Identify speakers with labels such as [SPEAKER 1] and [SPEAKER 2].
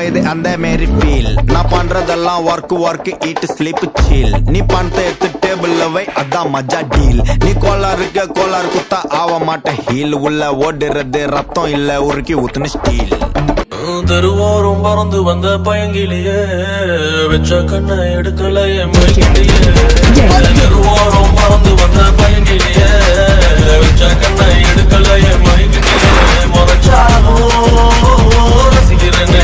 [SPEAKER 1] இது அந்த மாரி ஃபீல். நான் பண்றதெல்லாம் ஒர்க் ஈட் ஸ்லீப் சீல். நீ பணத்தை எடுத்து டேபிள்ல வை, அதான் மஜா டீல். நீ கோளாறு குத்தா ஆவ மாட்ட ஹீல். உள்ள ஓடுறது ரத்தம் இல்ல உருக்கி ஊத்துன ஸ்டீல்.
[SPEAKER 2] தெருவோரும் பறந்து வந்த பயங்கிலேயே வெச்ச கண்ணை எடுக்கலையே மைக்கிலேயே. தெருவோரும் பறந்து வந்த பயங்கிலேயே வெச்ச கண்ணை எடுக்கலையே மைக்கிலேயே. முறைச்சாலும் ரசிக்கிறேன்னு